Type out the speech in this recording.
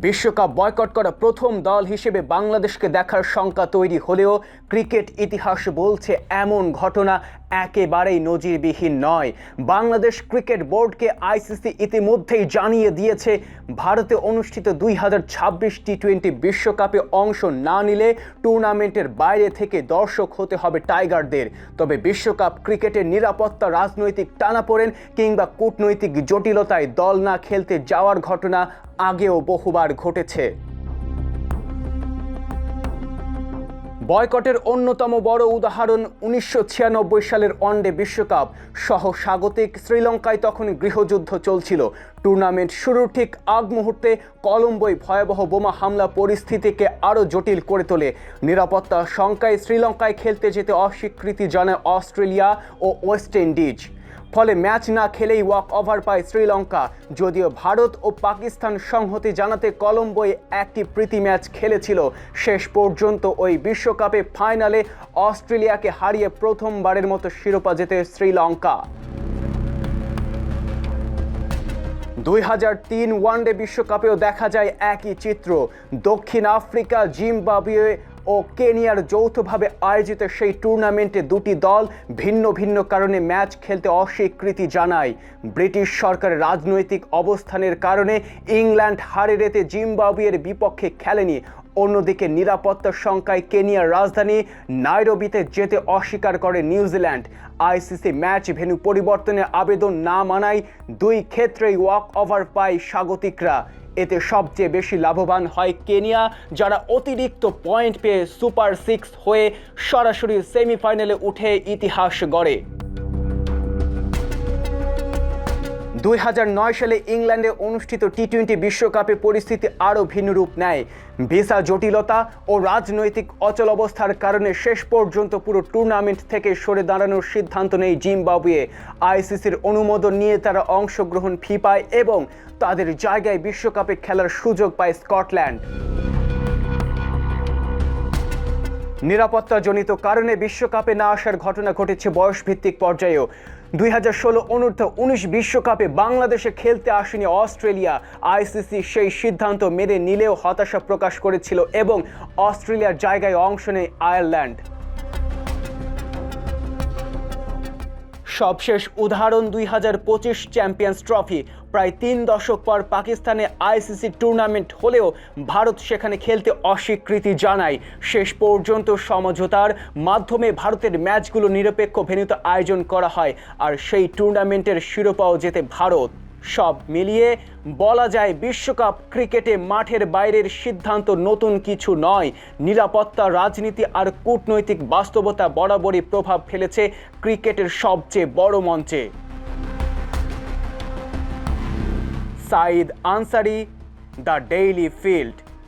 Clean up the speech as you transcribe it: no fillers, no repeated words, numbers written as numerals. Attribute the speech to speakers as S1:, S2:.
S1: বিশ্বকাপ বয়কট করা প্রথম দল হিসেবে বাংলাদেশকে দেখার শঙ্কা তৈরি হলেও ক্রিকেট ইতিহাস বলছে এমন ঘটনা একেবারেই নজিরবিহীন নয়। বাংলাদেশ ক্রিকেট বোর্ডকে আইসিসি ইতিমধ্যেই জানিয়ে দিয়েছে ভারতে অনুষ্ঠিত 2026 টি-20 বিশ্বকাপে অংশ না নিলে টুর্নামেন্টের বাইরে থেকে দর্শক হতে হবে টাইগারদের। তবে বিশ্বকাপ ক্রিকেটের নিরাপত্তা, রাজনৈতিক টানাপোড়েন কিংবা কূটনৈতিক জটিলতায় দল না খেলতে যাওয়ার ঘটনা আগেও বহুবার ঘটেছে। বয়কটের অন্যতম বড় উদাহরণ 1996 সালের ওয়ানডে বিশ্বকাপ। সহ স্বাগতিক শ্রীলঙ্কায় তখন গৃহযুদ্ধ চলছিল। টুর্নামেন্ট শুরুর ঠিক আগ মুহূর্তে কলম্বোয় ভয়াবহ বোমা হামলা পরিস্থিতিকে আরও জটিল করে তোলে। নিরাপত্তা শঙ্কায় শ্রীলঙ্কায় খেলতে যেতে অস্বীকৃতি জানায় অস্ট্রেলিয়া ও ওয়েস্ট ইন্ডিজ। ফলে ম্যাচ না খেলেই ওয়াক ওভার পায় শ্রীলঙ্কা। যদিও ভারত ও পাকিস্তান সংহতি জানাতে কলম্বোয় একটি প্রীতি ম্যাচ খেলেছিল। শেষ পর্যন্ত ওই বিশ্বকাপে ফাইনালে অস্ট্রেলিয়াকে হারিয়ে প্রথমবারের মতো শিরোপা জেতে শ্রীলঙ্কা। 2003 ওয়ানডে বিশ্বকাপেও দেখা যায় একই চিত্র। দক্ষিণ আফ্রিকা, জিম্বাবুয়ে ও কেনিয়ার যৌথভাবে আয়োজিত সেই টুর্নামেন্টে দুটি দল ভিন্ন ভিন্ন কারণে ম্যাচ খেলতে অস্বীকৃতি জানায়। ব্রিটিশ সরকারের রাজনৈতিক অবস্থানের কারণে ইংল্যান্ড হারে রেতে জিম্বাবুয়ের বিপক্ষে খেলেনি। অন্যদিকে নিরাপত্তা শঙ্কায় কেনিয়ার রাজধানী নাইরোবিতে যেতে অস্বীকার করে নিউজিল্যান্ড। আইসিসি ম্যাচ ভেন্যু পরিবর্তনের আবেদন না মানায় দুই ক্ষেত্রেই ওয়াক ওভার পায় স্বাগতিকরা। এতে সবচেয়ে বেশি লাভবান হয় কেনিয়া, যারা অতিরিক্ত পয়েন্ট পেয়ে সুপার 6 হয়ে সরাসরি সেমিফাইনালে উঠে ইতিহাস গড়ে। 2009 সালে ইংল্যান্ডে অনুষ্ঠিত টি-20 বিশ্বকাপে পরিস্থিতি আরও ভিন্ন রূপ নেয়। ভিসা জটিলতা ও রাজনৈতিক অচলাবস্থার কারণে শেষ পর্যন্ত পুরো টুর্নামেন্ট থেকে সরে দাঁড়ানোর সিদ্ধান্ত নেয় জিম্বাবুয়ে। আইসিসির অনুমোদন নিয়ে তারা অংশগ্রহণ ফি পায় এবং তাদের জায়গায় বিশ্বকাপে খেলার সুযোগ পায় স্কটল্যান্ড। নিরাপত্তাজনিত কারণে বিশ্বকাপে না আসার ঘটনা ঘটেছে বয়সভিত্তিক পর্যায়েও। 2016 অনূর্ধ্ব-19 বিশ্বকাপে বাংলাদেশে খেলতে আসেনি অস্ট্রেলিয়া। আইসিসি সেই সিদ্ধান্ত মেনে নিলেও হতাশা প্রকাশ করেছিল এবং অস্ট্রেলিয়ার জায়গায় অংশ নেয় আয়ারল্যান্ড। সবশেষ উদাহরণ 2025 চ্যাম্পিয়ন্স ট্রফি। প্রায় 3 দশক পর পাকিস্তানে আইসিসি টুর্নামেন্ট হলেও ভারত সেখানে খেলতে অস্বীকৃতি জানায়। শেষ পর্যন্ত সমঝোতার মাধ্যমে ভারতের ম্যাচগুলো নিরপেক্ষ ভেন্যুতে আয়োজন করা হয়, আর সেই টুর্নামেন্টের শিরোপাও জেতে ভারত। সব মিলিয়ে বলা যায় বিশ্বকাপ ক্রিকেটে মাঠের বাইরের সিদ্ধান্ত নতুন কিছু নয়। নিরাপত্তা, রাজনীতি আর কূটনৈতিক বাস্তবতা বরাবরই প্রভাব ফেলেছে ক্রিকেটের সবচেয়ে বড় মঞ্চে। Sayeed Ansari, The Daily field.